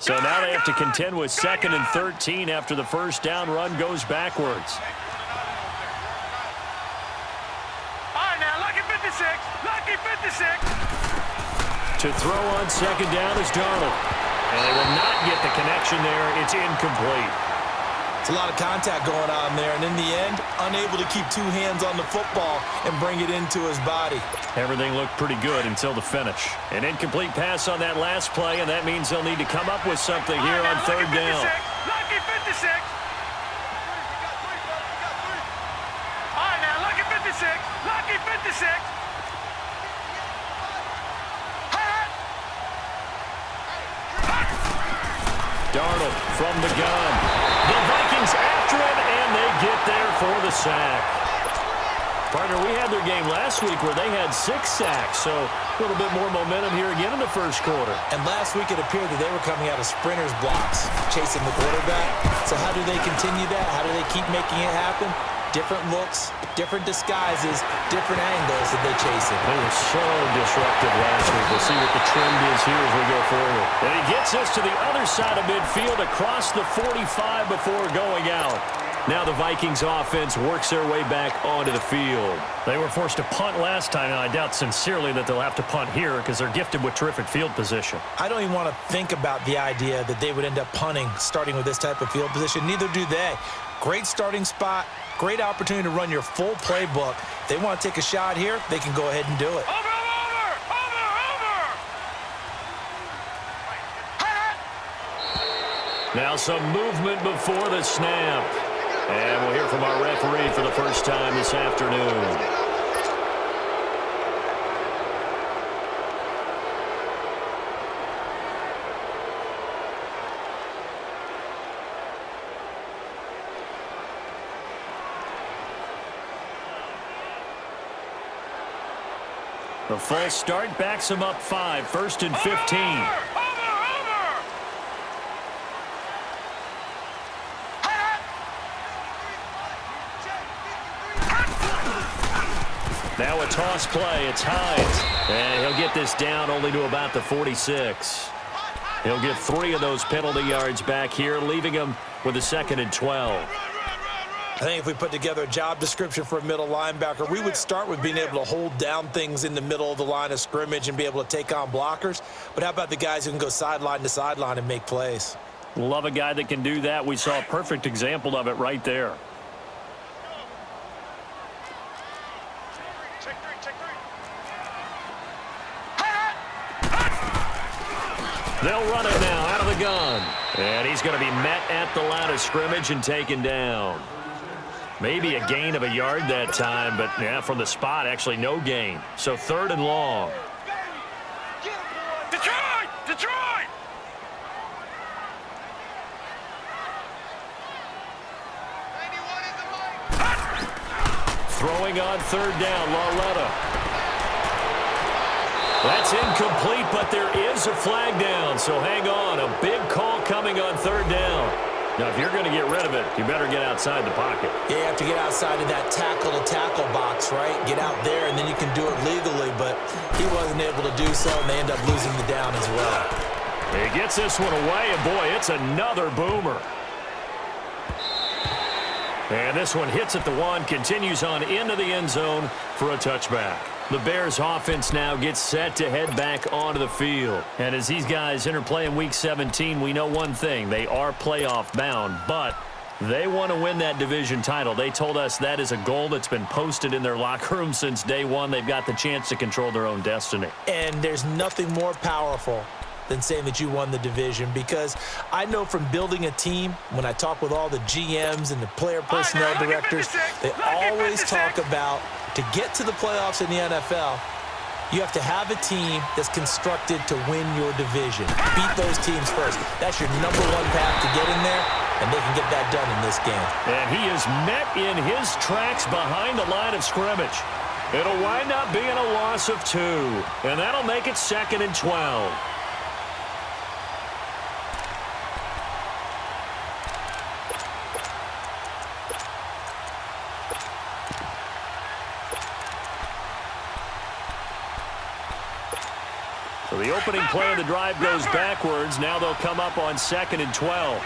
So now they have to contend with 2nd and 13 after the first down run goes backwards. All right, now, lucky 56. Lucky 56. To throw on 2nd down is Darnold. And they will not get the connection there. It's incomplete. It's a lot of contact going on there, and in the end, unable to keep two hands on the football and bring it into his body. Everything looked pretty good until the finish. An incomplete pass on that last play, and that means they'll need to come up with something here on 3rd down. Lucky 56. All right, now, lucky 56. Lucky 56. Darnold from the gun. The Vikings after him, and they get there for the sack. Partner, we had their game last week where they had 6 sacks, so a little bit more momentum here again in the first quarter. And last week it appeared that they were coming out of sprinters blocks, chasing the quarterback. So how do they continue that? How do they keep making it happen? Different looks, different disguises, different angles that they chase it. They were so disruptive last week. We'll see what the trend is here as we go forward. And he gets us to the other side of midfield across the 45 before going out. Now the Vikings offense works their way back onto the field. They were forced to punt last time, and I doubt sincerely that they'll have to punt here because they're gifted with terrific field position. I don't even want to think about the idea that they would end up punting starting with this type of field position. Neither do they. Great starting spot. Great opportunity to run your full playbook. If they want to take a shot here, they can go ahead and do it. Now some movement before the snap. And we'll hear from our referee for the first time this afternoon. The false start backs him up 5, 1st and 15. Now a toss play. It's Hines. And he'll get this down only to about the 46. He'll get 3 of those penalty yards back here, leaving him with a 2nd and 12. I think if we put together a job description for a middle linebacker, we would start with being able to hold down things in the middle of the line of scrimmage and be able to take on blockers. But how about the guys who can go sideline to sideline and make plays? Love a guy that can do that. We saw a perfect example of it right there. They'll run it now out of the gun. And he's going to be met at the line of scrimmage and taken down. Maybe a gain of a yard that time, but yeah, from the spot, actually no gain. So 3rd and long. Detroit! Detroit! Throwing on 3rd down, Lauletta. That's incomplete, but there is a flag down, so hang on. A big call coming on 3rd down. Now, if you're going to get rid of it, you better get outside the pocket. Yeah, you have to get outside of that tackle-to-tackle box, right? Get out there, and then you can do it legally, but he wasn't able to do so, and they end up losing the down as well. He gets this one away, and boy, it's another boomer. And this one hits at the 1, continues on into the end zone for a touchback. The Bears offense now gets set to head back onto the field. And as these guys interplay in Week 17, we know one thing. They are playoff bound, but they want to win that division title. They told us that is a goal that's been posted in their locker room since day one. They've got the chance to control their own destiny. And there's nothing more powerful than saying that you won the division, because I know from building a team, when I talk with all the GMs and the player personnel directors, they always talk about, to get to the playoffs in the NFL, you have to have a team that's constructed to win your division. Beat those teams first. That's your #1 path to getting there, and they can get that done in this game. And he is met in his tracks behind the line of scrimmage. It'll wind up being a loss of 2, and that'll make it 2nd and 12. So So the opening play of the drive goes backwards. Now they'll come up on 2nd and 12.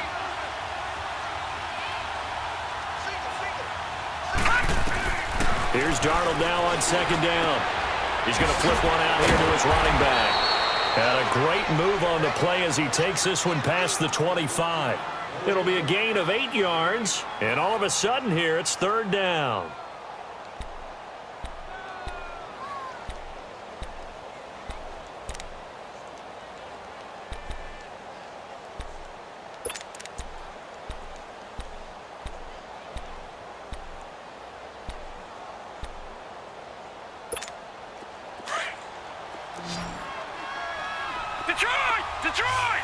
Here's Darnold now on 2nd down. He's going to flip one out here to his running back. And a great move on the play as he takes this one past the 25. It'll be a gain of 8 yards. And all of a sudden here, it's 3rd down. Detroit!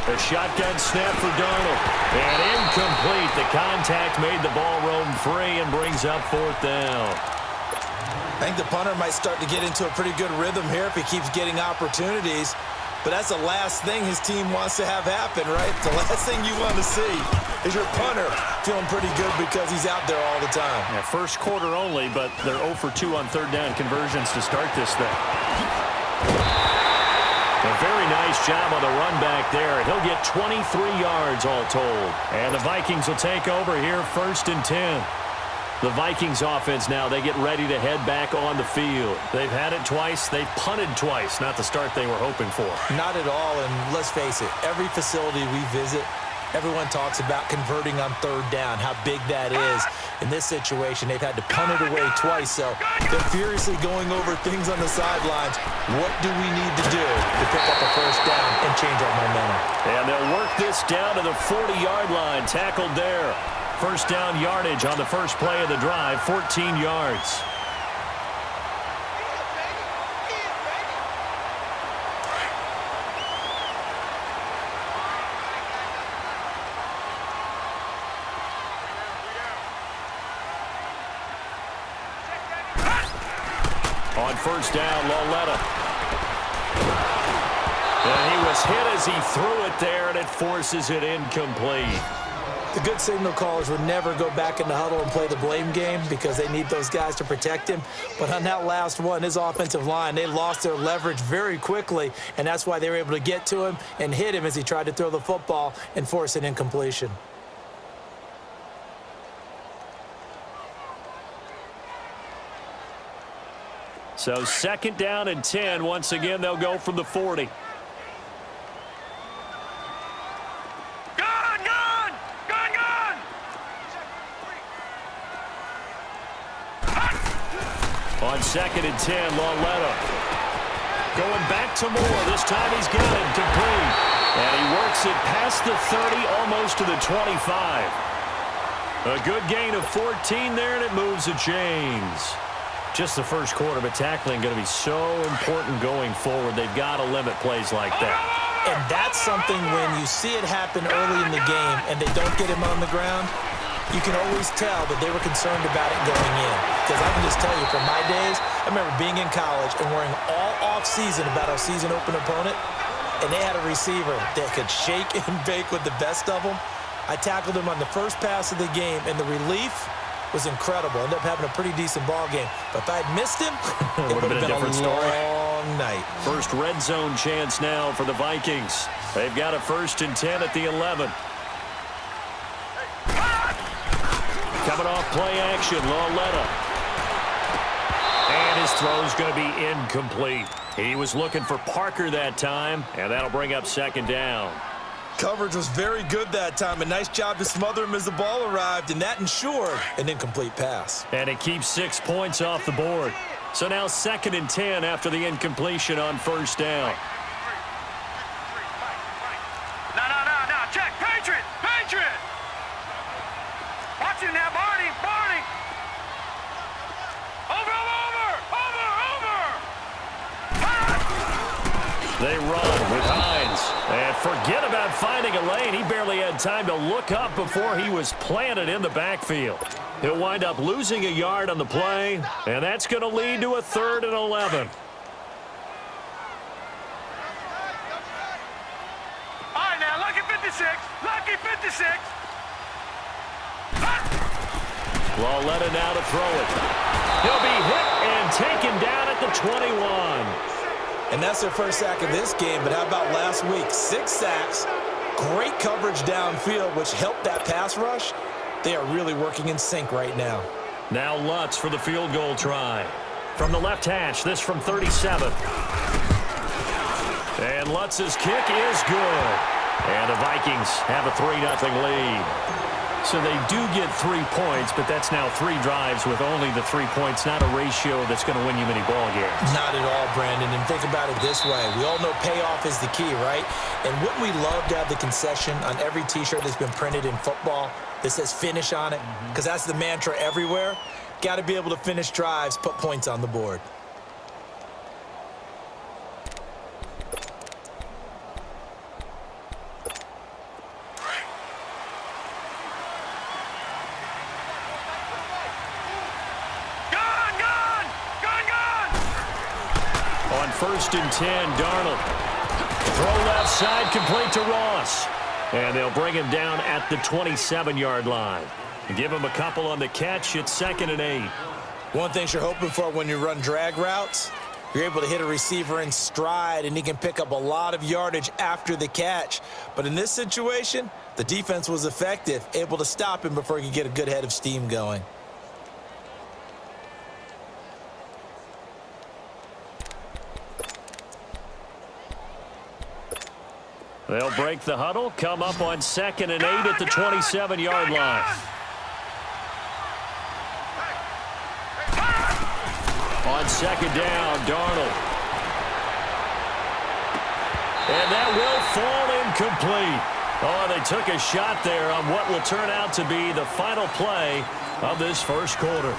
The shotgun snap for Darnold. And incomplete. The contact made the ball roam free and brings up 4th down. I think the punter might start to get into a pretty good rhythm here if he keeps getting opportunities. But that's the last thing his team wants to have happen, right? The last thing you want to see is your punter feeling pretty good because he's out there all the time. Yeah, first quarter only, but they're 0 for 2 on 3rd down conversions to start this thing. A very nice job on the run back there. He'll get 23 yards all told. And the Vikings will take over here 1st and 10. The Vikings offense now, they get ready to head back on the field. They've had it twice. They've punted twice. Not the start they were hoping for. Not at all, and let's face it, every facility we visit, everyone talks about converting on 3rd down, how big that is. In this situation, they've had to punt it away twice, so they're furiously going over things on the sidelines. What do we need to do to pick up a 1st down and change our momentum? And they'll work this down to the 40-yard line, tackled there. 1st down yardage on the first play of the drive, 14 yards. On 1st down, Lauletta. And he was hit as he threw it there, and it forces it incomplete. The good signal callers would never go back in the huddle and play the blame game because they need those guys to protect him. But on that last one, his offensive line, they lost their leverage very quickly, and that's why they were able to get to him and hit him as he tried to throw the football and force an incompletion. So 2nd down and 10. Once again, they'll go from the 40. On 2nd and 10, Lauletta. Going back to Moore. This time he's got it complete. And he works it past the 30, almost to the 25. A good gain of 14 there, and it moves the chains. Just the first quarter, but tackling going to be so important going forward. They've got to limit plays like that. And that's something when you see it happen early in the game and they don't get him on the ground, you can always tell that they were concerned about it going in. Because I can just tell you, from my days, I remember being in college and worrying all off-season about our season open opponent, and they had a receiver that could shake and bake with the best of them. I tackled him on the first pass of the game, and the relief was incredible. Ended up having a pretty decent ball game. But if I had missed him, it would have been a different long night. First red zone chance now for the Vikings. They've got a 1st and 10 at the 11. Coming off play action, Lauletta. And his throw's going to be incomplete. He was looking for Parker that time, and that'll bring up 2nd down. Coverage was very good that time. A nice job to smother him as the ball arrived, and that ensured an incomplete pass. And it keeps 6 points off the board. So now 2nd and 10 after the incompletion on 1st down. No. Check. Patriot. Watch him now, Barney. Over. They run with Hines. And forget about finding a lane. He barely had time to look up before he was planted in the backfield. He'll wind up losing a yard on the play, and that's going to lead to a 3rd and 11. All right, now, lucky 56. Lauletta now to throw it. He'll be hit and taken down at the 21. And that's their first sack of this game, but how about last week? 6 sacks, great coverage downfield, which helped that pass rush. They are really working in sync right now. Now Lutz for the field goal try. From the left hash, this from 37. And Lutz's kick is good. And the Vikings have a 3-0 lead. So they do get 3 points, but that's now 3 drives with only the 3 points, not a ratio that's going to win you many ball games. Not at all, Brandon. And think about it this way. We all know payoff is the key, right? And wouldn't we love to have the concession on every T-shirt that's been printed in football that says finish on it? Because that's the mantra everywhere. Got to be able to finish drives, put points on the board. On 1st and 10, Darnold. Throw left side, complete to Ross. And they'll bring him down at the 27-yard line. Give him a couple on the catch. It's 2nd and 8. One thing you're hoping for when you run drag routes, you're able to hit a receiver in stride, and he can pick up a lot of yardage after the catch. But in this situation, the defense was effective, able to stop him before he could get a good head of steam going. They'll break the huddle, come up on 2nd and 8 at the 27-yard line. On 2nd down, Darnold. And that will fall incomplete. Oh, they took a shot there on what will turn out to be the final play of this first quarter.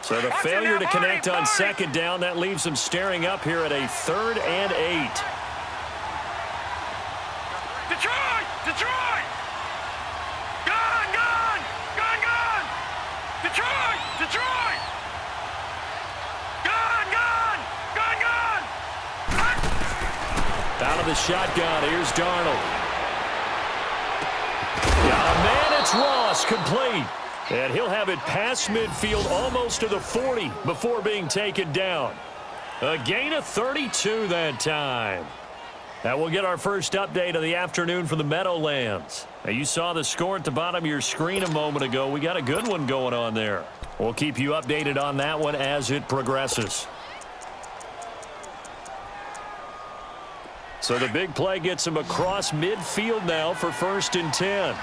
So the failure to connect on 2nd down, that leaves them staring up here at a 3rd and 8. Detroit! Detroit! Gone! Gone! Gone! Gone! Detroit! Detroit! Gone! Gone! Gone! Gone! Out of the shotgun, here's Darnold. Yeah, man, it's Ross, complete. And he'll have it past midfield almost to the 40 before being taken down. A gain of 32 that time. Now we'll get our first update of the afternoon from the Meadowlands. Now you saw the score at the bottom of your screen a moment ago. We got a good one going on there. We'll keep you updated on that one as it progresses. So the big play gets him across midfield now for 1st and 10.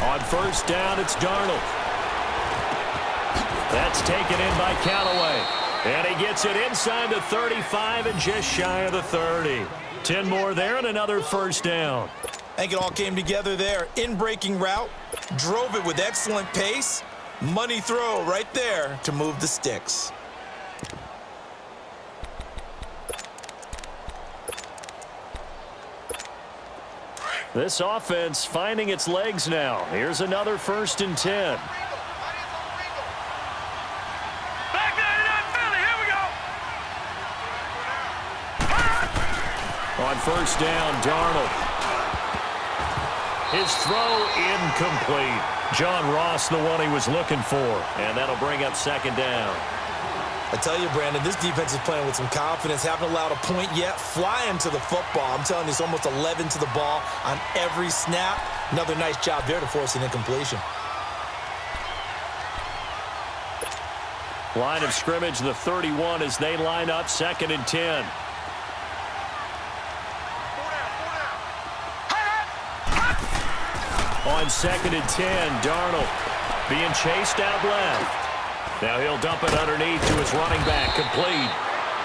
On 1st down, it's Darnold. That's taken in by Callaway. And he gets it inside the 35 and just shy of the 30. 10 more there and another 1st down. I think it all came together there. In-breaking route, drove it with excellent pace. Money throw right there to move the sticks. This offense finding its legs now. Here's another 1st and 10. Back there to that Philly. Here we go. On 1st down, Darnold. His throw incomplete. John Ross, the one he was looking for. And that'll bring up 2nd down. I tell you, Brandon, this defense is playing with some confidence. Haven't allowed a point yet. Flying to the football. I'm telling you, it's almost 11 to the ball on every snap. Another nice job there to force an incompletion. Line of scrimmage, the 31 as they line up 2nd and 10. On 2nd and 10, Darnold being chased out left. Now he'll dump it underneath to his running back, complete.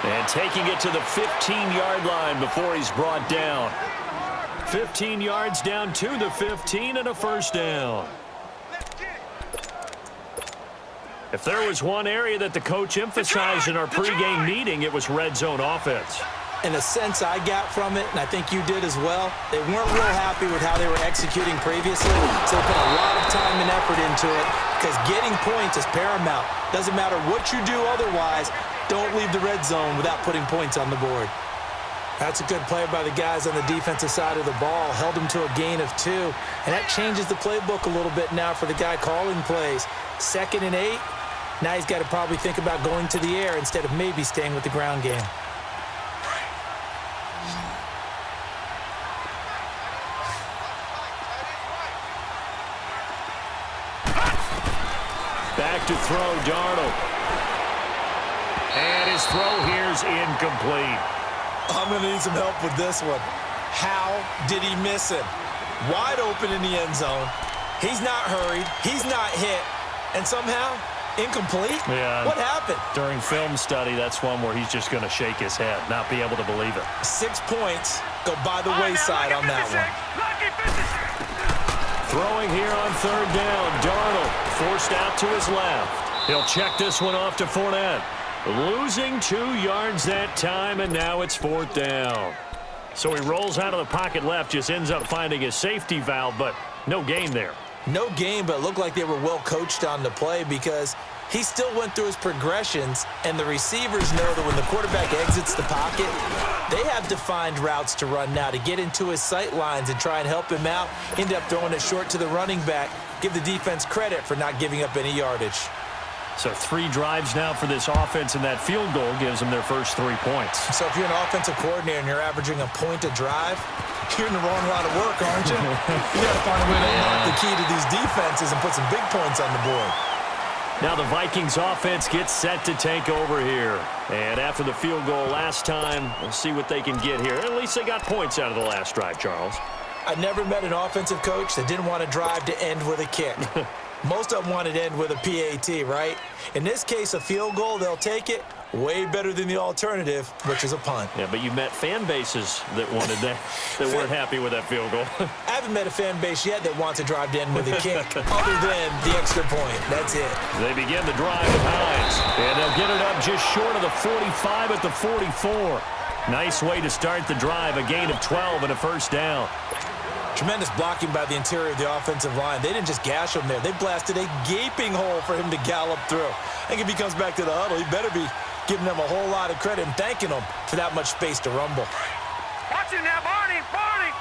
And taking it to the 15-yard line before he's brought down. 15 yards down to the 15 and a 1st down. If there was one area that the coach emphasized in our pregame meeting, it was red zone offense. in a sense I got from it, and I think you did as well, they weren't real happy with how they were executing previously, so they put a lot of time and effort into it because getting points is paramount. Doesn't matter what you do otherwise, don't leave the red zone without putting points on the board. That's a good play by the guys on the defensive side of the ball. Held them to a gain of 2. And that changes the playbook a little bit now for the guy calling plays. 2nd and 8. Now he's got to probably think about going to the air instead of maybe staying with the ground game. Back to throw, Darnold. And his throw here's incomplete. I'm going to need some help with this one. How did he miss it? Wide open in the end zone. He's not hurried. He's not hit. And somehow, incomplete? Yeah. What happened? During film study, that's one where he's just going to shake his head, not be able to believe it. 6 points go by the wayside on that one. Throwing here on 3rd down. Darnold forced out to his left. He'll check this one off to Fournette. Losing 2 yards that time, and now it's 4th down. So he rolls out of the pocket left, just ends up finding a safety valve, but no gain there. No gain, but it looked like they were well coached on the play because he still went through his progressions, and the receivers know that when the quarterback exits the pocket, they have defined routes to run now to get into his sight lines and try and help him out. End up throwing it short to the running back. Give the defense credit for not giving up any yardage. So 3 drives now for this offense, and that field goal gives them their first 3 points. So if you're an offensive coordinator and you're averaging a point a drive, you're in the wrong line of work, aren't you? You got to find a way to unlock the key to these defenses and put some big points on the board. Now the Vikings offense gets set to take over here. And after the field goal last time, we'll see what they can get here. At least they got points out of the last drive, Charles. I never met an offensive coach that didn't want to drive to end with a kick. Most of them wanted to end with a PAT, right? In this case, a field goal, they'll take it. Way better than the alternative, which is a punt. Yeah, but you met fan bases that wanted that, that weren't happy with that field goal. I haven't met a fan base yet that wants to drive to end with a kick, other than the extra point. That's it. They begin the drive with Hines, and they'll get it up just short of the 45 at the 44. Nice way to start the drive, a gain of 12 and a first down. Tremendous blocking by the interior of the offensive line. They didn't just gash him there. They blasted a gaping hole for him to gallop through. I think if he comes back to the huddle, he better be giving them a whole lot of credit and thanking them for that much space to rumble. Watch it now, Barney! Barney!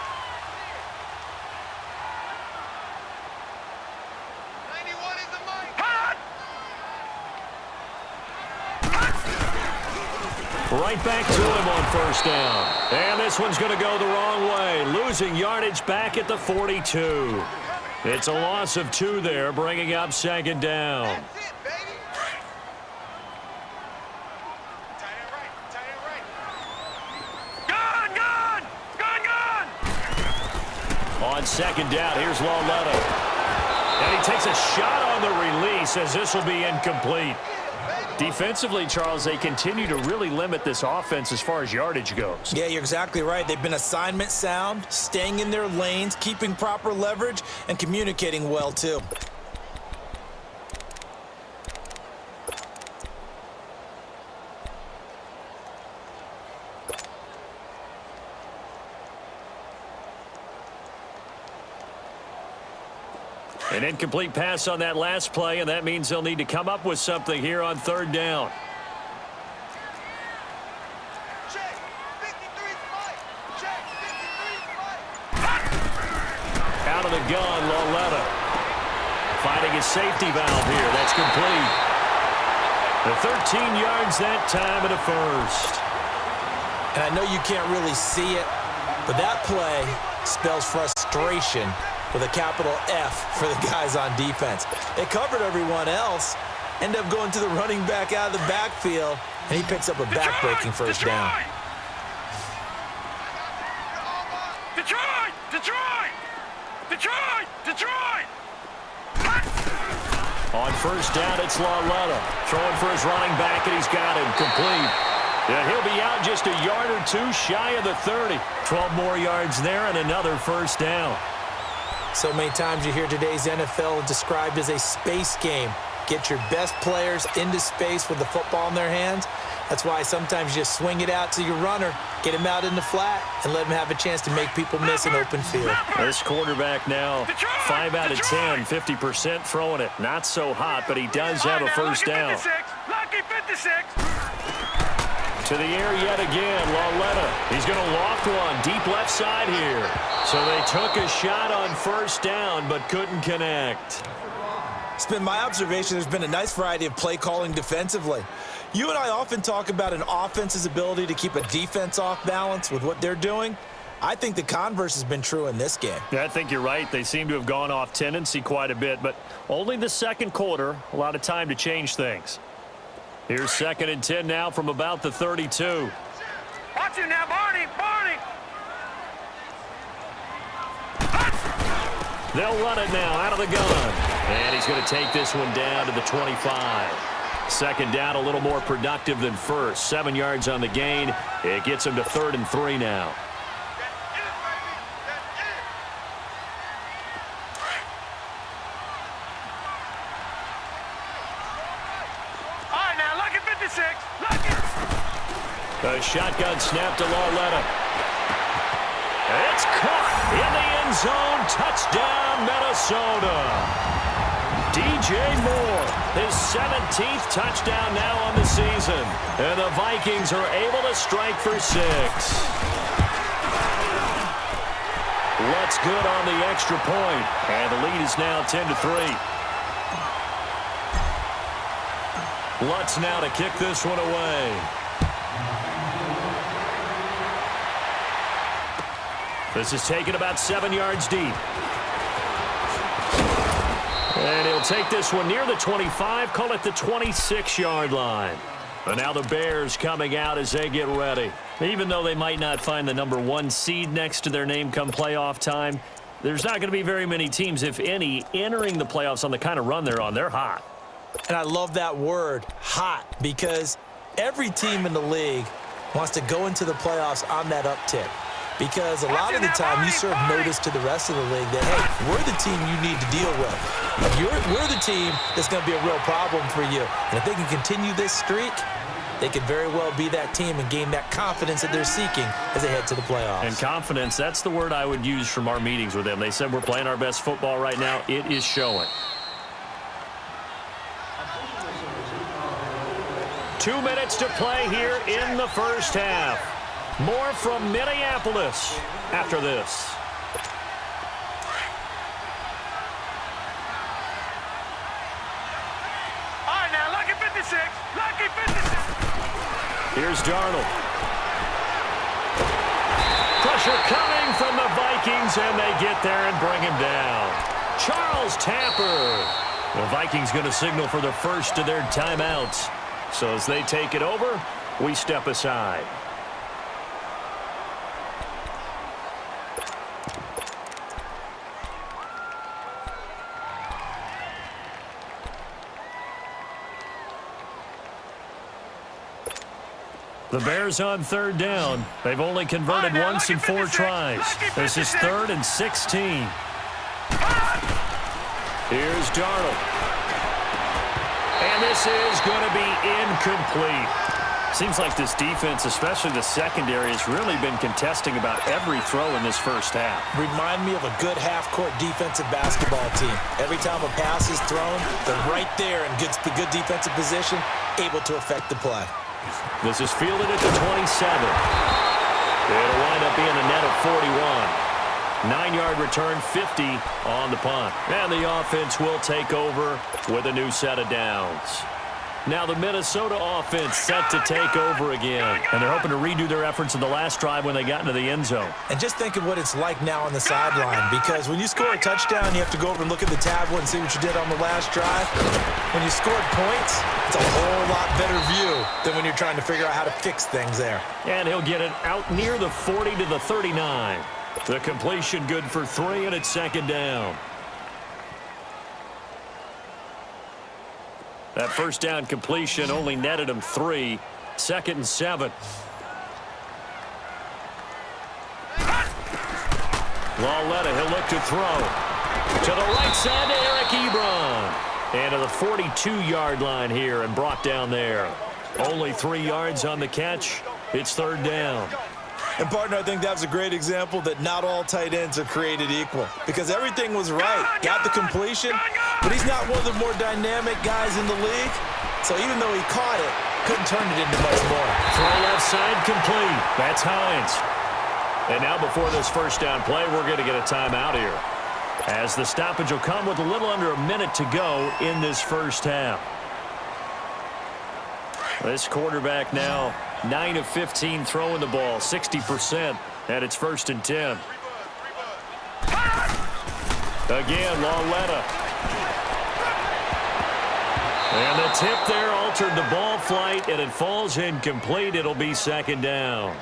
91 is the mic! Hot! Right back to him on first down. And this one's going to go the wrong way. Losing yardage back at the 42. It's a loss of 2 there, bringing up 2nd down. That's it, baby! Tight end right, tight end right. Gun, gun! Gun, gun! On 2nd down, here's Lauletta. And he takes a shot on the release as this will be incomplete. Defensively, Charles, they continue to really limit this offense as far as yardage goes. Yeah, you're exactly right. They've been assignment sound, staying in their lanes, keeping proper leverage, and communicating well, too. An incomplete pass on that last play, and that means they'll need to come up with something here on 3rd down. Check! 53's mic! Check! 53's mic! Out of the gun, Lauletta. Finding his safety valve here. That's complete. The 13 yards that time and a first. And I know you can't really see it, but that play spells frustration with a capital F for the guys on defense. They covered everyone else, end up going to the running back out of the backfield, and he picks up a back-breaking first down. Detroit! Detroit! Detroit! Detroit! On first down, it's Lauletta. Throwing for his running back, and he's got him complete. And he'll be out just a yard or 2 shy of the 30. 12 more yards there and another first down. So many times you hear today's NFL described as a space game. Get your best players into space with the football in their hands, That's why sometimes you just swing it out to your runner, get him out in the flat, and let him have a chance to make people miss an open field. This quarterback now, 5 out of 10, 50% throwing it. Not so hot, but he does have a first down. Lucky 56. To the air yet again, Lauletta. He's going to loft one deep left side here. So they took a shot on first down, but couldn't connect. It's been my observation there's been a nice variety of play calling defensively. You and I often talk about an offense's ability to keep a defense off balance with what they're doing. I think the converse has been true in this game. Yeah, I think you're right. They seem to have gone off tendency quite a bit, but only the second quarter, a lot of time to change things. Here's 2nd and 10 now from about the 32. Watch him now, Barney. They'll run it now out of the gun. And he's going to take this one down to the 25. 2nd down, a little more productive than first. 7 yards on the gain. It gets him to 3rd and 3 now. All right, now, lucky 56. Lucky. A shotgun snap to Lauletta. It's caught in the end zone. Touchdown, Minnesota. DJ Moore, his 17th touchdown now on the season. And the Vikings are able to strike for 6. What's good on the extra point. And the lead is now 10-3. Lutz now to kick this one away. This is taken about 7 yards deep. And he'll take this one near the 25, call it the 26-yard line. And now the Bears coming out as they get ready. Even though they might not find the number 1 seed next to their name come playoff time, there's not going to be very many teams, if any, entering the playoffs on the kind of run they're on. They're hot. And I love that word, hot, because every team in the league wants to go into the playoffs on that uptick. Because a lot of the time you serve notice to the rest of the league that, hey, we're the team you need to deal with. We're the team that's going to be a real problem for you. And if they can continue this streak, they could very well be that team and gain that confidence that they're seeking as they head to the playoffs. And confidence, that's the word I would use from our meetings with them. They said we're playing our best football right now. It is showing. 2 minutes to play here in the first half. More from Minneapolis after this. All right, now, lucky 56. Lucky 56. Here's Darnold. Pressure coming from the Vikings, and they get there and bring him down. Charles Tapper. The Vikings going to signal for the first of their timeouts. So as they take it over, we step aside. The Bears on 3rd down. They've only converted once in 4 tries. This is 3rd and 16. Here's Darnold. And this is going to be incomplete. Seems like this defense, especially the secondary, has really been contesting about every throw in this first half. Remind me of a good half-court defensive basketball team. Every time a pass is thrown, they're right there in good defensive position, able to affect the play. This is fielded at the 27. It'll wind up being a net of 41. 9-yard return, 50 on the punt. And the offense will take over with a new set of downs. Now the Minnesota offense set to take over again. And they're hoping to redo their efforts in the last drive when they got into the end zone. And just think of what it's like now on the sideline. Because when you score a touchdown, you have to go over and look at the tablet and see what you did on the last drive. When you scored points, it's a whole lot better view than when you're trying to figure out how to fix things there. And he'll get it out near the 40 to the 39. The completion good for 3, and it's 2nd down. That first down completion only netted him 3. 2nd and 7. Lauletta, he'll look to throw. To the right side to Eric Ebron. And to the 42-yard line here and brought down there. Only 3 yards on the catch. It's third down. And, partner, I think that was a great example that not all tight ends are created equal because everything was right. Got the completion, but he's not one of the more dynamic guys in the league. So even though he caught it, couldn't turn it into much more. Throw left side complete. That's Hines. And now before this first down play, we're going to get a timeout here, as the stoppage will come with a little under a minute to go in this first half. This quarterback now 9 of 15 throwing the ball, 60%, and it's 1st and 10. Again, Lauletta. And the tip there altered the ball flight, and it falls incomplete. It'll be 2nd down.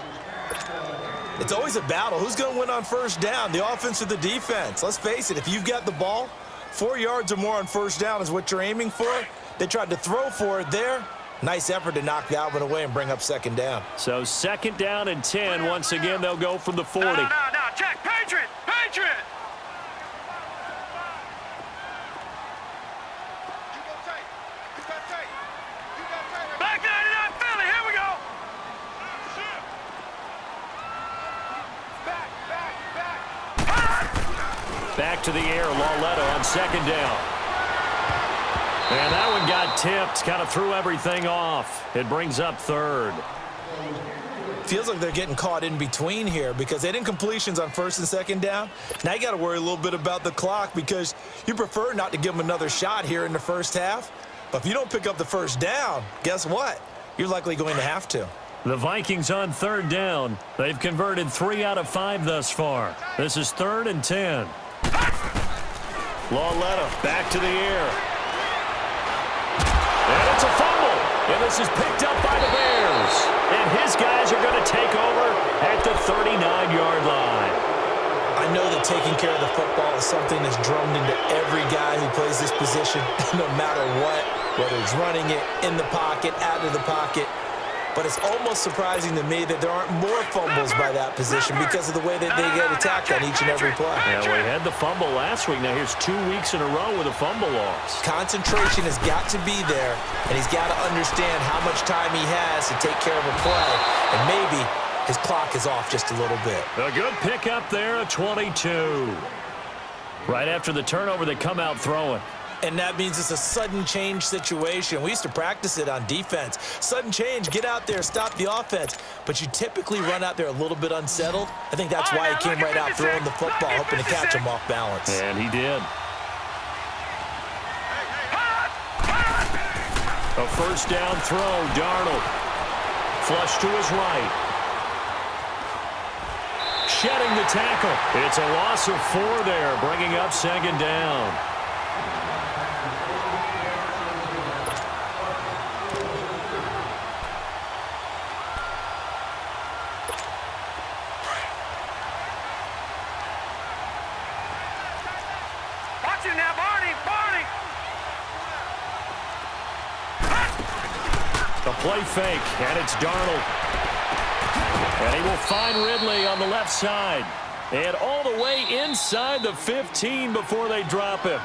It's always a battle. Who's going to win on first down, the offense or the defense? Let's face it, if you've got the ball, 4 yards or more on first down is what you're aiming for. They tried to throw for it there. Nice effort to knock that one away and bring up 2nd down. So 2nd down and 10. Once again, they'll go from the 40. No, check. Patriot! Patriot! You go tight. You got tight. You got tight. Back 99 Philly. Here we go. Back to the air, Lauletta on 2nd down. And that one got tipped, kind of threw everything off. It brings up 3rd. Feels like they're getting caught in between here because they didn't completions on 1st and 2nd down. Now you got to worry a little bit about the clock because you prefer not to give them another shot here in the first half. But if you don't pick up the first down, guess what? You're likely going to have to. The Vikings on 3rd down. They've converted 3 out of 5 thus far. This is 3rd and 10. Lauletta back to the air. And it's a fumble. And this is picked up by the Bears. And his guys are going to take over at the 39-yard line. I know that taking care of the football is something that's drummed into every guy who plays this position, no matter what, whether it's running it, in the pocket, out of the pocket. But it's almost surprising to me that there aren't more fumbles by that position because of the way that they get attacked on each and every play. Yeah, we had the fumble last week. Now here's 2 weeks in a row with a fumble loss. Concentration has got to be there, and he's got to understand how much time he has to take care of a play. And maybe his clock is off just a little bit. A good pickup there, a 22. Right after the turnover, they come out throwing. And that means it's a sudden change situation. We used to practice it on defense. Sudden change, get out there, stop the offense. But you typically run out there a little bit unsettled. I think that's why he came right out throwing the football, hoping to catch him off balance. And he did. A 1st down throw, Darnold. Flush to his right. Shedding the tackle. It's a loss of 4 there, bringing up 2nd down. The play fake, and it's Darnold. And he will find Ridley on the left side. And all the way inside the 15 before they drop him.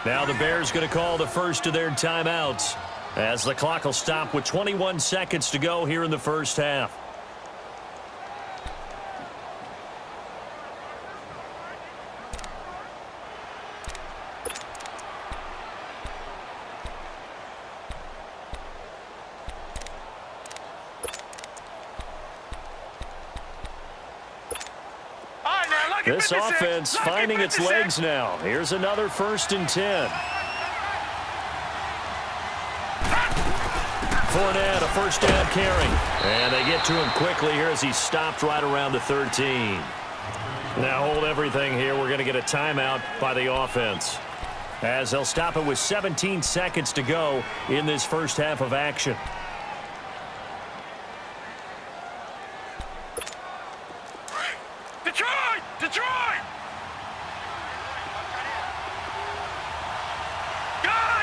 Now the Bears going to call the first of their timeouts, as the clock will stop with 21 seconds to go here in the first half. This offense finding its legs now. Here's another 1st and 10. Fournette, a 1st down carry. And they get to him quickly here as he stopped right around the 13. Now hold everything here. We're going to get a timeout by the offense, as they'll stop it with 17 seconds to go in this first half of action. Detroit! Gone!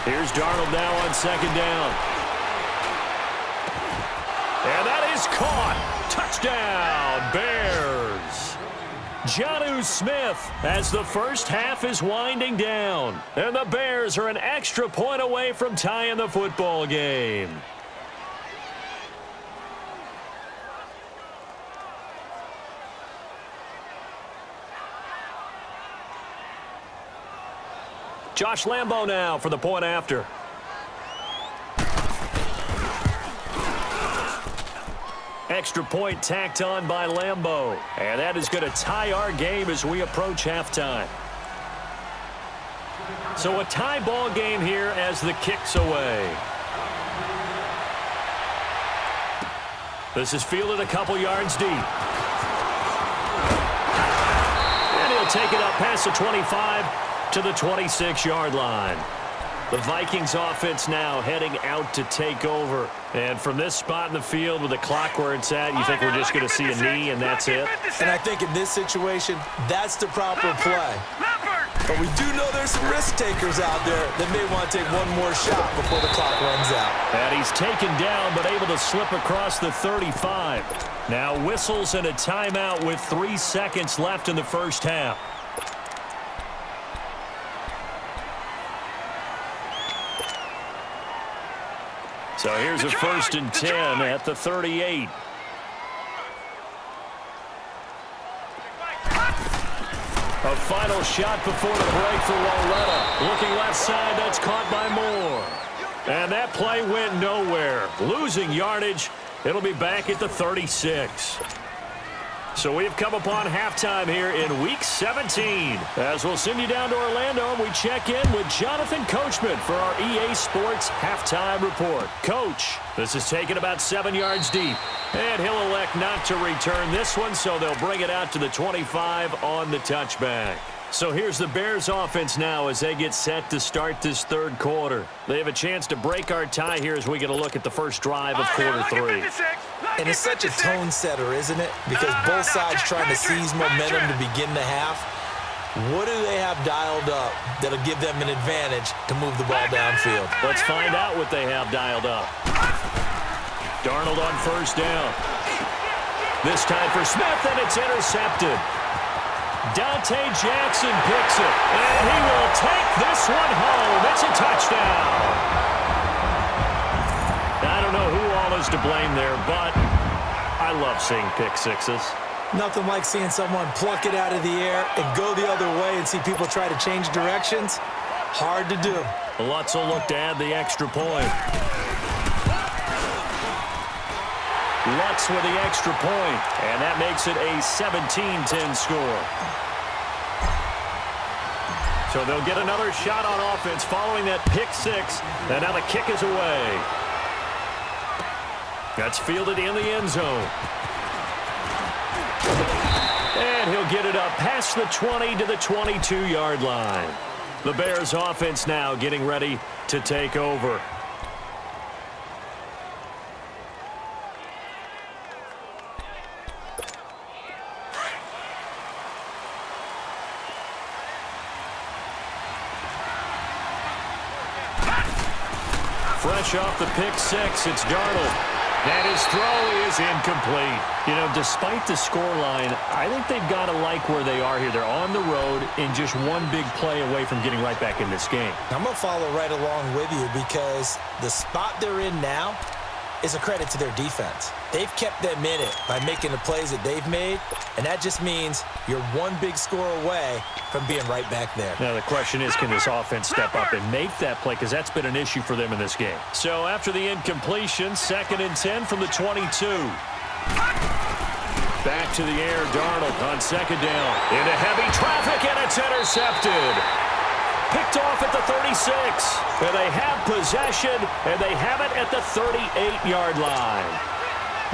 Here's Darnold now on 2nd down. And that is caught. Touchdown, Bears. Jonnu Smith as the first half is winding down. And the Bears are an extra point away from tying the football game. Josh Lambo now for the point after. Extra point tacked on by Lambo. And that is going to tie our game as we approach halftime. So a tie ball game here as the kick's away. This is fielded a couple yards deep. And he'll take it up past the 25 to the 26-yard line. The Vikings offense now heading out to take over. And from this spot in the field with the clock where it's at, you think we're just going to see a knee and that's it? And I think in this situation, that's the proper play. But we do know there's some risk takers out there that may want to take one more shot before the clock runs out. And he's taken down but able to slip across the 35. Now whistles and a timeout with 3 seconds left in the first half. So here's a 1st and 10 at the 38. A final shot before the break for Lauletta. Looking left side, that's caught by Moore. And that play went nowhere. Losing yardage. It'll be back at the 36. So we have come upon halftime here in Week 17. As we'll send you down to Orlando, and we check in with Jonathan Coachman for our EA Sports Halftime Report. Coach, this is taken about 7 yards deep. And he'll elect not to return this one, so they'll bring it out to the 25 on the touchback. So here's the Bears offense now as they get set to start this third quarter. They have a chance to break our tie here as we get a look at the first drive of quarter 3. And it's such a tone setter, isn't it? Because both sides trying to seize momentum to begin the half. What do they have dialed up that'll give them an advantage to move the ball downfield? Let's find out what they have dialed up. Darnold on first down. This time for Smith, and it's intercepted. Dante Jackson picks it, and he will take this one home. It's a touchdown. I don't know who all is to blame there, but I love seeing pick sixes. Nothing like seeing someone pluck it out of the air and go the other way and see people try to change directions. Hard to do. Lutz will look to add the extra point. Lutz with the extra point, and that makes it a 17-10 score. So they'll get another shot on offense following that pick six, and now the kick is away. That's fielded in the end zone. And he'll get it up past the 20 to the 22-yard line. The Bears offense now getting ready to take over. Fresh off the pick six, it's Darnold. And his throw is incomplete. You know, despite the scoreline, I think they've got to like where they are here. They're on the road and just one big play away from getting right back in this game. I'm going to follow right along with you because the spot they're in now is a credit to their defense. They've kept them in it by making the plays that they've made, and that just means you're one big score away from being right back there. Now the question is, can this offense step up and make that play, because that's been an issue for them in this game. So after the incompletion, 2nd and 10 from the 22. Back to the air, Darnold on 2nd down. Into heavy traffic, and it's intercepted. Picked off at the 36. And they have possession, and they have it at the 38-yard line.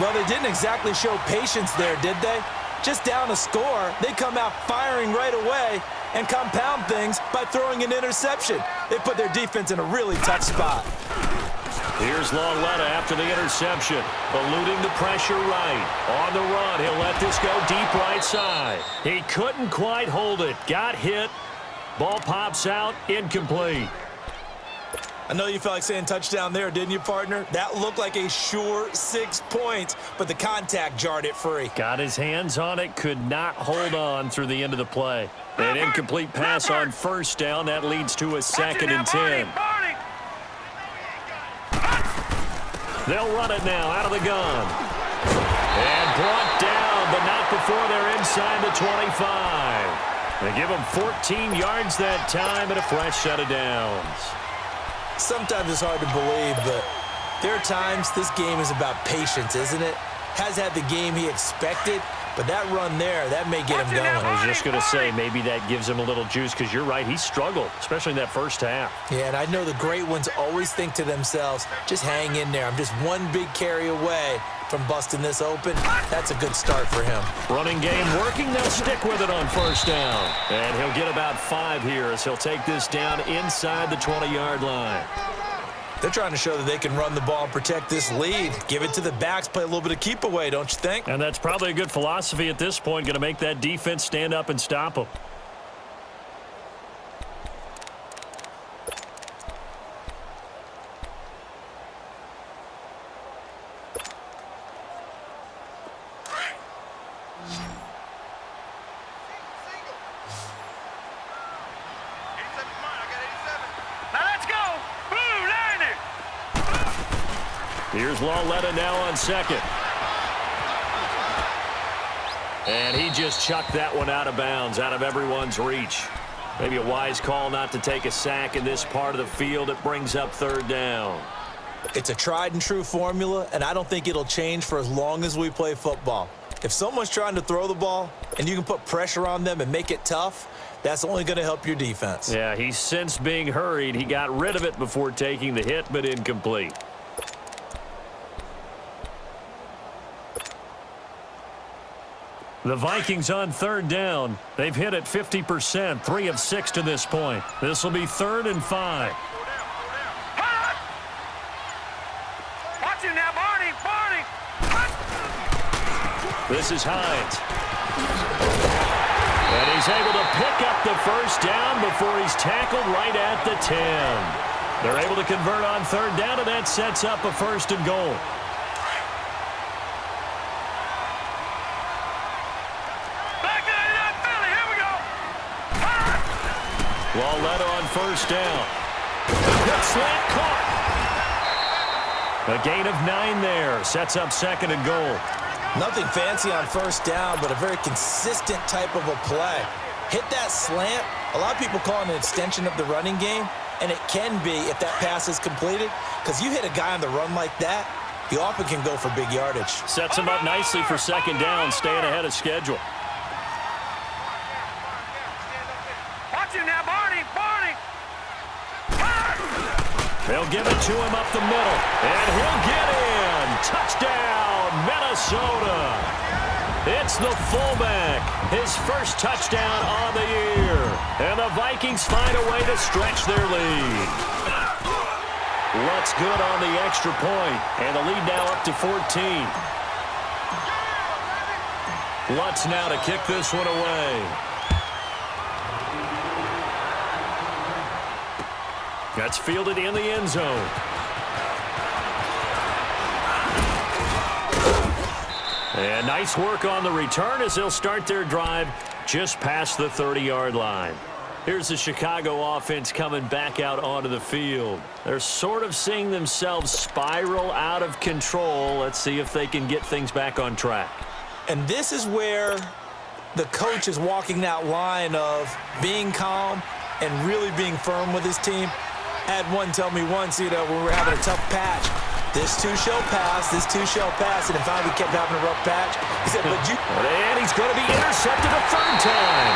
Well, they didn't exactly show patience there, did they? Just down a score, they come out firing right away and compound things by throwing an interception. They put their defense in a really tough spot. Here's Lauletta after the interception, eluding the pressure right. On the run, he'll let this go deep right side. He couldn't quite hold it. Got hit. Ball pops out, incomplete. I know you felt like saying touchdown there, didn't you, partner? That looked like a sure 6 points, but the contact jarred it free. Got his hands on it, could not hold on through the end of the play. An incomplete pass on first down. That leads to a 2nd and 10. They'll run it now out of the gun. And brought down, but not before they're inside the 25. They give them 14 yards that time and a fresh set of downs. Sometimes it's hard to believe, but there are times this game is about patience, isn't it? Has had the game he expected, but that run there, that may get him going. I was just going to say, maybe that gives him a little juice, because you're right, he struggled, especially in that first half. Yeah, and I know the great ones always think to themselves, just hang in there. I'm just one big carry away from busting this open. That's a good start for him. Running game working. They'll stick with it on first down. And he'll get about 5 here as he'll take this down inside the 20-yard line. They're trying to show that they can run the ball and protect this lead. Give it to the backs, play a little bit of keep away, don't you think? And that's probably a good philosophy at this point, going to make that defense stand up and stop them. Here's Lawletta now on second. And he just chucked that one out of bounds, out of everyone's reach. Maybe a wise call not to take a sack in this part of the field. It brings up 3rd down. It's a tried and true formula, and I don't think it'll change for as long as we play football. If someone's trying to throw the ball and you can put pressure on them and make it tough, that's only going to help your defense. Yeah, he's since being hurried. He got rid of it before taking the hit, but incomplete. The Vikings on 3rd down. They've hit it 50%, 3 of 6 to this point. This will be 3rd and 5. Watch him now, Barney. This is Hines. And he's able to pick up the first down before he's tackled right at the 10. They're able to convert on 3rd down, and that sets up a 1st and goal. Lawletta on first down. Good slant caught. A gain of 9 there. Sets up 2nd and goal. Nothing fancy on first down, but a very consistent type of a play. Hit that slant. A lot of people call it an extension of the running game, and it can be if that pass is completed, because you hit a guy on the run like that, he often can go for big yardage. Sets him up nicely for 2nd down, staying ahead of schedule. They'll give it to him up the middle, and he'll get in. Touchdown, Minnesota. It's the fullback, his first touchdown on the year. And the Vikings find a way to stretch their lead. Lutz good on the extra point, and the lead now up to 14. Lutz now to kick this one away. That's fielded in the end zone. And nice work on the return as they'll start their drive just past the 30-yard line. Here's the Chicago offense coming back out onto the field. They're sort of seeing themselves spiral out of control. Let's see if they can get things back on track. And this is where the coach is walking that line of being calm and really being firm with his team. I had one tell me once, when we were having a tough patch, this too shall pass, and then finally we kept having a rough patch. He said, but you... And he's going to be intercepted a 3rd time.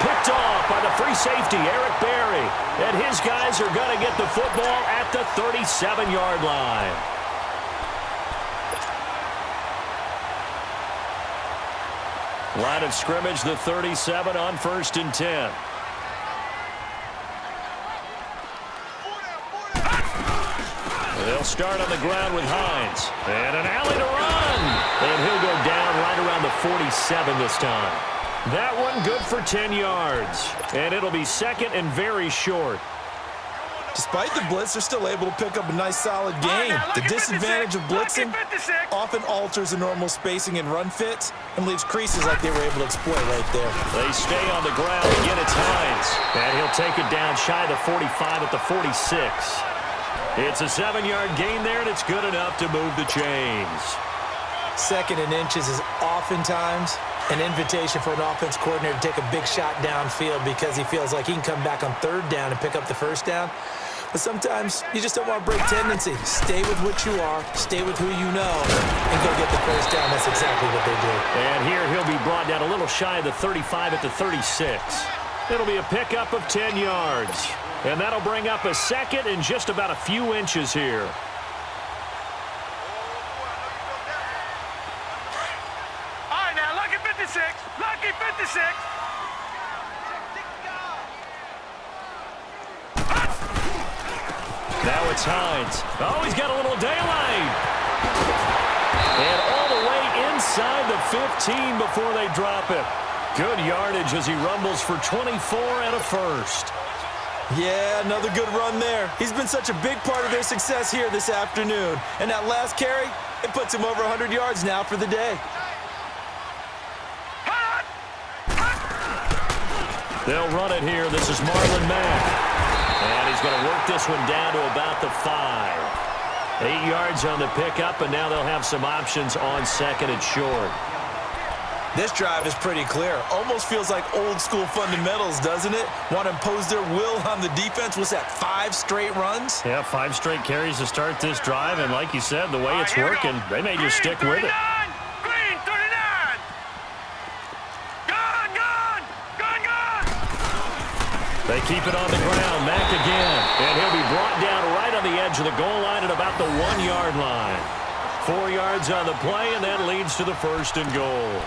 Picked off by the free safety, Eric Berry. And his guys are going to get the football at the 37-yard line. Line of scrimmage, the 37 on 1st and 10. They'll start on the ground with Hines. And an alley to run. And he'll go down right around the 47 this time. That one good for 10 yards. And it'll be 2nd and very short. Despite the blitz, they're still able to pick up a nice, solid gain. The disadvantage of blitzing often alters the normal spacing and run fits and leaves creases like they were able to exploit right there. They stay on the ground. Again, it's Hines. And he'll take it down shy of the 45 at the 46. It's a 7-yard gain there, and it's good enough to move the chains. 2nd and inches is oftentimes an invitation for an offense coordinator to take a big shot downfield because he feels like he can come back on 3rd down and pick up the 1st down. But sometimes you just don't want to break tendency. Stay with what you are, stay with who you know, and go get the 1st down. That's exactly what they do. And here he'll be brought down a little shy of the 35 at the 36. It'll be a pickup of 10 yards. And that'll bring up a 2nd and just about a few inches here. Lucky 56. Now it's Hines. Oh, he's got a little daylight. And all the way inside the 15 before they drop it. Good yardage as he rumbles for 24 and a 1st. Yeah, another good run there. He's been such a big part of their success here this afternoon. And that last carry, it puts him over 100 yards now for the day. They'll run it here. This is Marlon Mack. And he's going to work this one down to about the 5. 8 yards on the pickup, and now they'll have some options on 2nd and short. This drive is pretty clear. Almost feels like old-school fundamentals, doesn't it? Want to impose their will on the defense. Was that 5 straight runs? Yeah, 5 straight carries to start this drive, and like you said, the way it's working, they may just stick with it. Green, 39. Gone. They keep it on the ground. Mack again. And he'll be brought down right on the edge of the goal line at about the 1-yard line. 4 yards on the play, and that leads to the 1st and goal.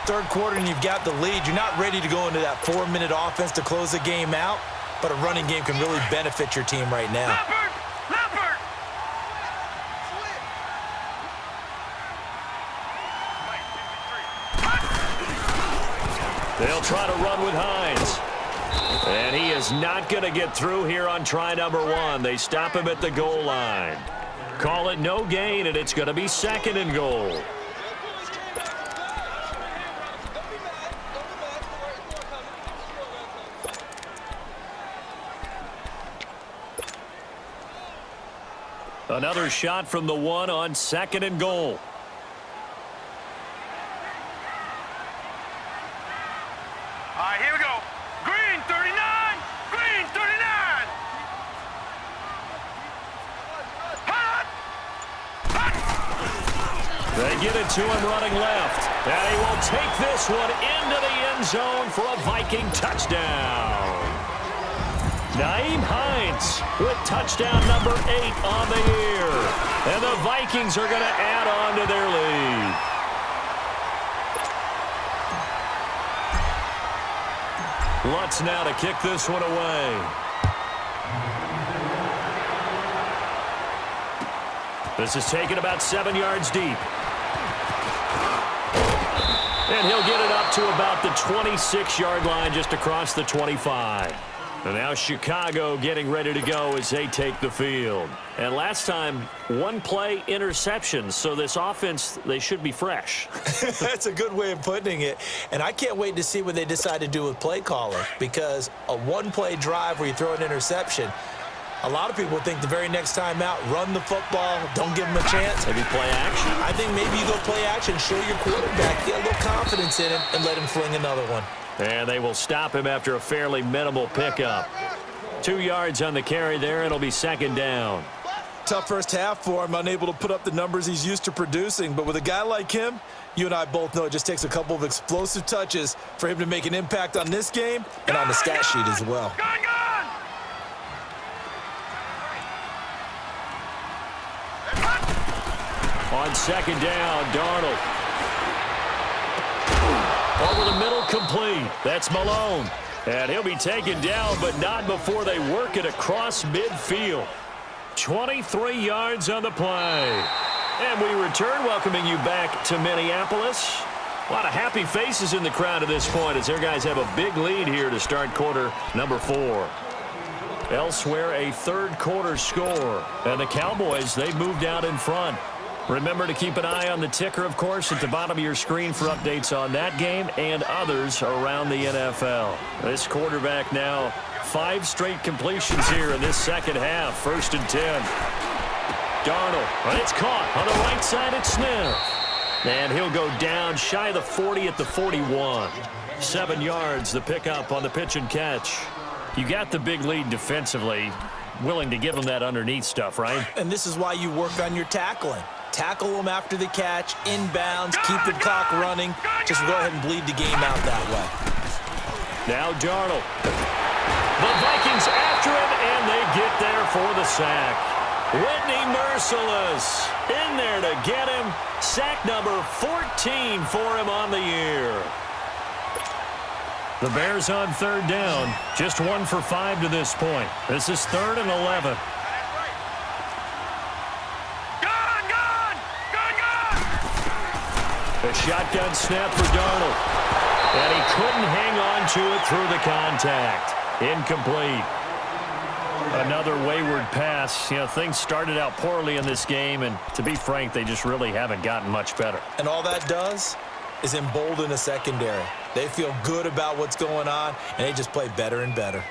3rd quarter, and you've got the lead. You're not ready to go into that 4-minute offense to close the game out, but a running game can really benefit your team right now. Leopard. They'll try to run with Hines. And he is not going to get through here on try number 1. They stop him at the goal line. Call it no gain, and it's going to be 2nd and goal. Another shot from the 1 on 2nd and goal. All right, here we go. Green, 39. Green, 39. They get it to him running left. And he will take this one into the end zone for a Viking touchdown. Nyheim Hines with touchdown number 8 on the year. And the Vikings are going to add on to their lead. Lutz now to kick this one away. This is taken about 7 yards deep. And he'll get it up to about the 26-yard line just across the 25. And now Chicago getting ready to go as they take the field. And last time, 1 play interception. So this offense, they should be fresh. That's a good way of putting it. And I can't wait to see what they decide to do with play caller, because a 1-play drive where you throw an interception, a lot of people think the very next time out, run the football, don't give them a chance. Maybe play action. I think maybe you go play action, show your quarterback, get a little confidence in him, and let him fling another one. And they will stop him after a fairly minimal pickup. 2 yards on the carry there. It'll be 2nd down. Tough first half for him, unable to put up the numbers he's used to producing. But with a guy like him, you and I both know it just takes a couple of explosive touches for him to make an impact on this game and on the stat sheet as well. On 2nd down, Darnold. Over the middle, complete. That's Malone. And he'll be taken down, but not before they work it across midfield. 23 yards on the play. And we return, welcoming you back to Minneapolis. A lot of happy faces in the crowd at this point as their guys have a big lead here to start quarter number 4. Elsewhere, a third-quarter score. And the Cowboys, they've moved out in front. Remember to keep an eye on the ticker, of course, at the bottom of your screen for updates on that game and others around the NFL. This quarterback now 5 straight completions here in this second half. 1st and 10. Darnold, and it's caught on the right side at Smith. And he'll go down shy of the 40 at the 41. 7 yards, the pickup on the pitch and catch. You got the big lead defensively. Willing to give them that underneath stuff, right? And this is why you work on your tackling. Tackle them after the catch, inbounds, keep the clock running. Just go ahead and bleed the game out that way. Now Darnold. The Vikings after him, and they get there for the sack. Whitney Merciless in there to get him. Sack number 14 for him on the year. The Bears on 3rd down. Just 1 for 5 to this point. This is 3rd and 11. A shotgun snap for Darnold. And he couldn't hang on to it through the contact. Incomplete. Another wayward pass. You know, things started out poorly in this game, and to be frank, they just really haven't gotten much better. And all that does is embolden the secondary. They feel good about what's going on, and they just play better and better.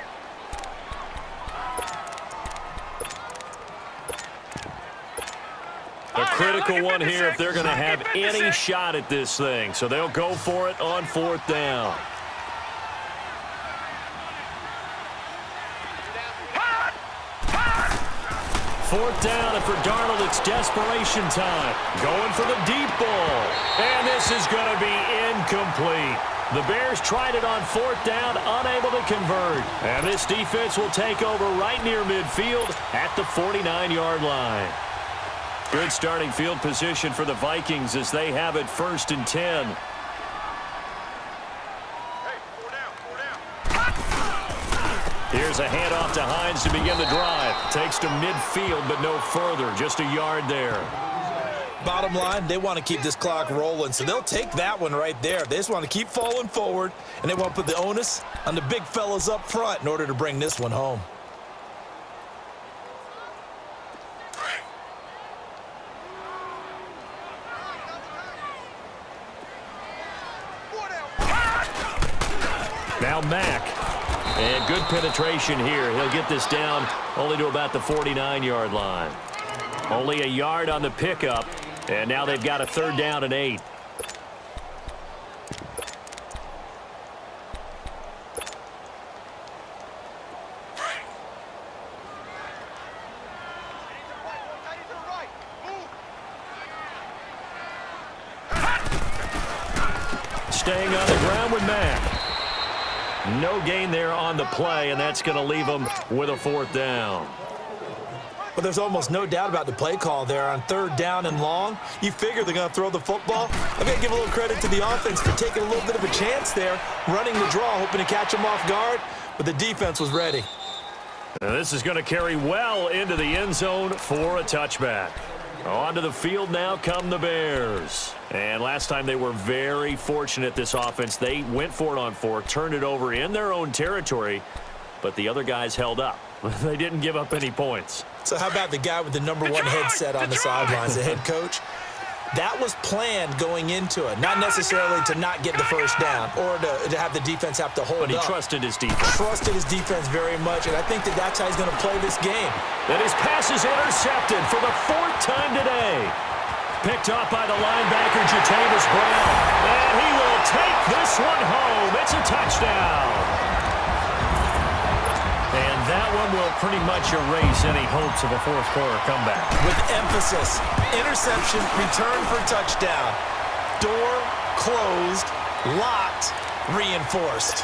A critical one here if they're going to have any shot at this thing. So they'll go for it on 4th down. Fourth down, and for Darnold, it's desperation time. Going for the deep ball. And this is going to be incomplete. The Bears tried it on 4th down, unable to convert. And this defense will take over right near midfield at the 49-yard line. Good starting field position for the Vikings as they have it 1st and 10. Here's a handoff to Hines to begin the drive. Takes to midfield, but no further. Just a yard there. Bottom line, they want to keep this clock rolling, so they'll take that one right there. They just want to keep falling forward, and they want to put the onus on the big fellas up front in order to bring this one home. Now Mack. And good penetration here. He'll get this down only to about the 49-yard line. Only a yard on the pickup. And now they've got a 3rd down and 8. Staying on the ground with Mack. No gain there on the play, and that's going to leave them with a 4th down. But there's almost no doubt about the play call there on 3rd down and long. You figure they're going to throw the football. I've got to give a little credit to the offense for taking a little bit of a chance there, running the draw, hoping to catch them off guard, but the defense was ready. Now this is going to carry well into the end zone for a touchback. Onto the field now come the Bears. And last time they were very fortunate, this offense. They went for it on 4, turned it over in their own territory, but the other guys held up. They didn't give up any points. So how about the guy with the number 1 headset on the sidelines, the head coach? That was planned going into it, not necessarily to not get the 1st down or to have the defense have to hold up. But he trusted his defense. Trusted his defense very much, and I think that's how he's going to play this game. And his pass is intercepted for the 4th time today. Picked off by the linebacker, Jatavis Brown. And he will take this one home. It's a touchdown. And that one will pretty much erase any hopes of a 4th-quarter comeback. With emphasis, interception, return for touchdown. Door closed, locked, reinforced.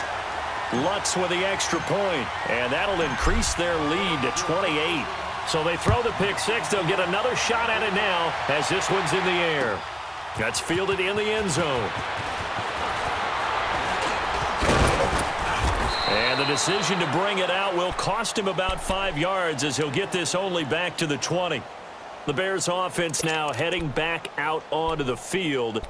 Lutz with the extra point, and that'll increase their lead to 28. So they throw the pick 6. They'll get another shot at it now as this one's in the air. That's fielded in the end zone. And the decision to bring it out will cost him about 5 yards as he'll get this only back to the 20. The Bears offense now heading back out onto the field.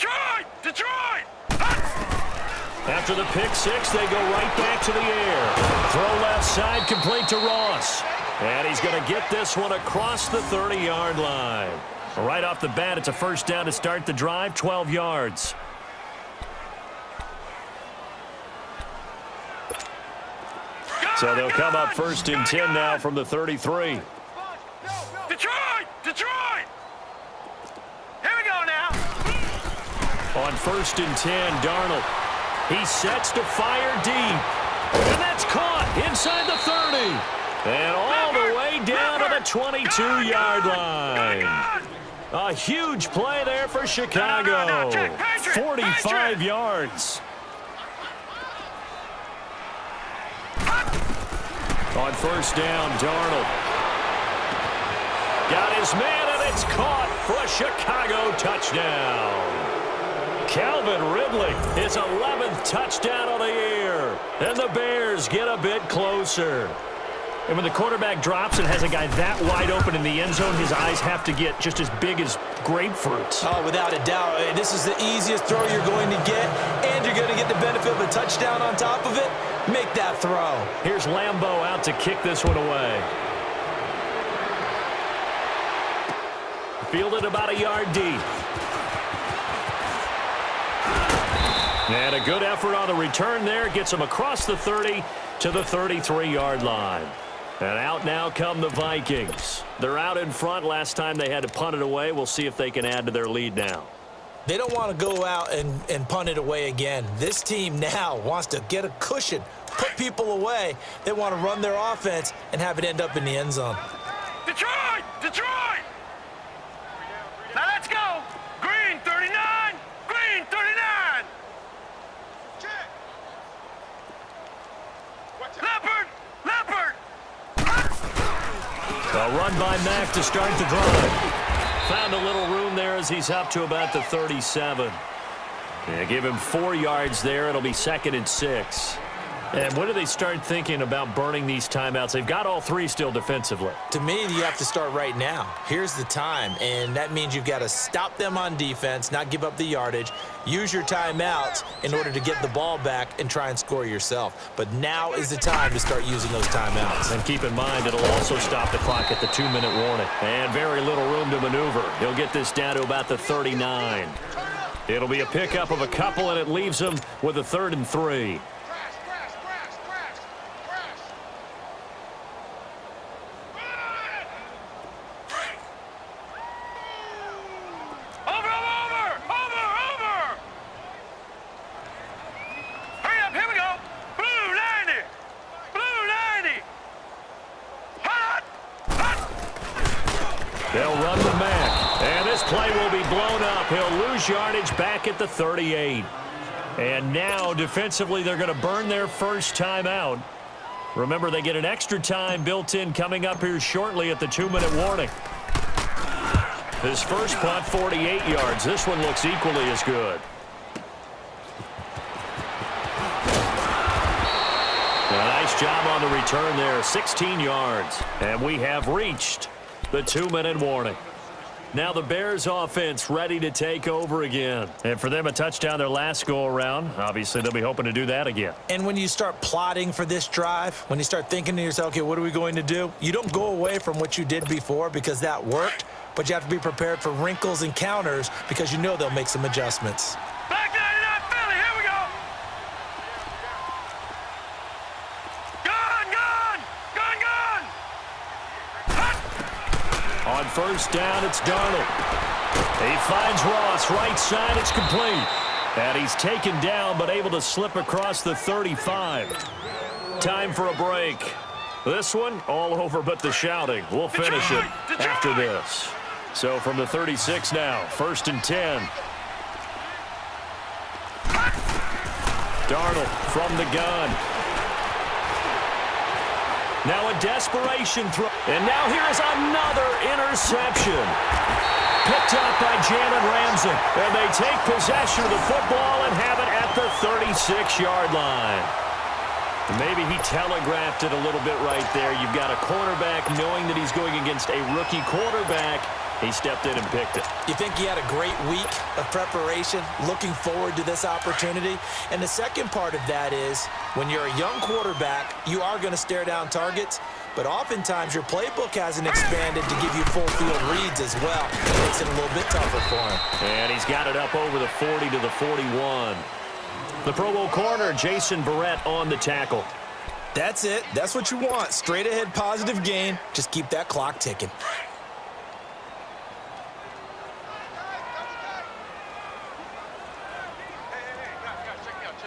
Detroit! Detroit! After the pick six, they go right back to the air. Throw left side, complete to Ross. And he's going to get this one across the 30-yard line. Right off the bat, it's a first down to start the drive, 12 yards. So they'll come up first and 10 now from the 33. Detroit! Detroit! Here we go now. On first and 10, Darnold. He sets to fire deep. And that's caught inside the 30. And all the way down to the 22-yard line. A huge play there for Chicago. 45 yards. On first down, Darnold. Got his man, and it's caught for a Chicago touchdown. Calvin Ridley, his 11th touchdown on the year. And the Bears get a bit closer. And when the quarterback drops and has a guy that wide open in the end zone, his eyes have to get just as big as grapefruits. Oh, without a doubt. This is the easiest throw you're going to get, and you're going to get the benefit of a touchdown on top of it. Make that throw. Here's Lambeau out to kick this one away. Fielded about a yard deep. And a good effort on the return there. Gets him across the 30 to the 33-yard line. And out now come the Vikings. They're out in front. Last time they had to punt it away. We'll see if they can add to their lead now. They don't want to go out and punt it away again. This team now wants to get a cushion, put people away. They want to run their offense and have it end up in the end zone. Detroit! Detroit! Now let's go! Green 39! Green 39! Check! Leopard! Leopard! A run by Mack to start the drive. Found a little room there as he's up to about the 37. Yeah, give him 4 yards there. It'll be 2nd and 6. And when do they start thinking about burning these timeouts? They've got all 3 still defensively. To me, you have to start right now. Here's the time, and that means you've got to stop them on defense, not give up the yardage, use your timeouts in order to get the ball back and try and score yourself. But now is the time to start using those timeouts. And keep in mind, it'll also stop the clock at the 2-minute warning. And very little room to maneuver. He'll get this down to about the 39. It'll be a pickup of a couple, and it leaves him with a 3rd and 3. They'll run the Mack, and this play will be blown up. He'll lose yardage back at the 38. And now, defensively, they're going to burn their first timeout. Remember, they get an extra time built in coming up here shortly at the 2-minute warning. His first punt, 48 yards. This one looks equally as good. A nice job on the return there, 16 yards. And we have reached the 2-minute warning. Now the Bears offense ready to take over again. And for them, a touchdown their last go-around. Obviously, they'll be hoping to do that again. And when you start plotting for this drive, when you start thinking to yourself, okay, what are we going to do? You don't go away from what you did before because that worked, but you have to be prepared for wrinkles and counters because you know they'll make some adjustments. Back 99 Philly, here we go! Gun, gun! Gun, gun! On first down, it's Darnold. He finds Ross, right side, it's complete. And he's taken down, but able to slip across the 35. Time for a break. This one, all over but the shouting. We'll finish it after this. So from the 36 now, 1st and 10. Darnold from the gun. Now a desperation throw. And now here is another interception. Picked up by Jalen Ramsey. And they take possession of the football and have it at the 36-yard line. Maybe he telegraphed it a little bit right there. You've got a quarterback knowing that he's going against a rookie quarterback. He stepped in and picked it. You think he had a great week of preparation, looking forward to this opportunity? And the second part of that is, when you're a young quarterback, you are going to stare down targets, but oftentimes your playbook hasn't expanded to give you full field reads as well. It makes it a little bit tougher for him. And he's got it up over the 40 to the 41. The Pro Bowl corner, Jason Verrett, on the tackle. That's it. That's what you want. Straight ahead positive gain. Just keep that clock ticking.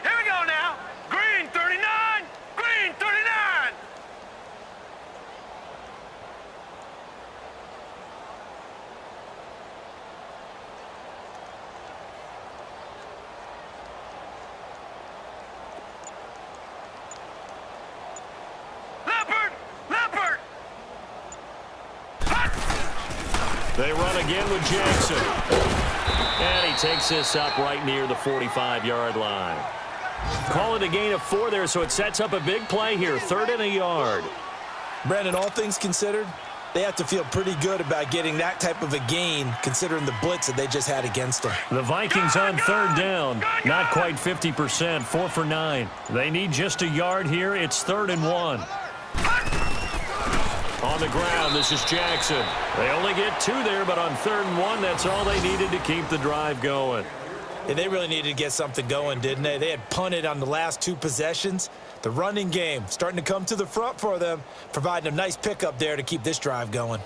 Here we go now. Green 39. Green 39. Leopard. Leopard. They run again with Jackson. And he takes this up right near the 45-yard line. Call it a gain of 4 there, so it sets up a big play here. 3rd and a yard. Brandon, all things considered, they have to feel pretty good about getting that type of a gain, considering the blitz that they just had against them. The Vikings on 3rd down. Not quite 50%, 4 for 9. They need just a yard here. It's 3rd and 1. On the ground, this is Jackson. They only get 2 there, but on 3rd and 1, that's all they needed to keep the drive going. Yeah, they really needed to get something going, didn't they? They had punted on the last 2 possessions. The running game starting to come to the front for them, providing a nice pickup there to keep this drive going.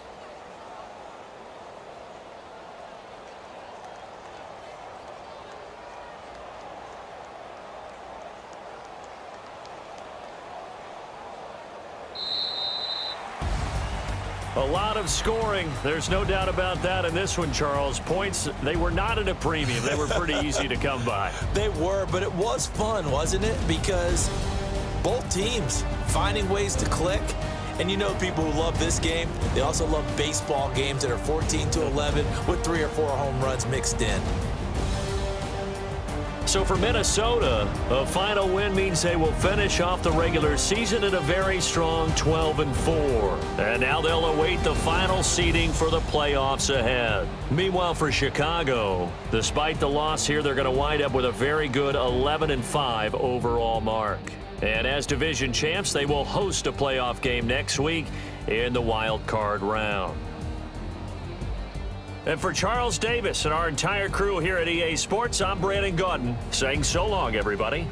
A lot of scoring. There's no doubt about that in this one, Charles. Points, they were not at a premium. They were pretty easy to come by. They were, but it was fun, wasn't it? Because both teams finding ways to click. And you know people who love this game, they also love baseball games that are 14-11 with 3 or 4 home runs mixed in. So for Minnesota, a final win means they will finish off the regular season at a very strong 12-4. And now they'll await the final seeding for the playoffs ahead. Meanwhile, for Chicago, despite the loss here, they're going to wind up with a very good 11-5 overall mark. And as division champs, they will host a playoff game next week in the wild card round. And for Charles Davis and our entire crew here at EA Sports, I'm Brandon Gaudin saying so long, everybody.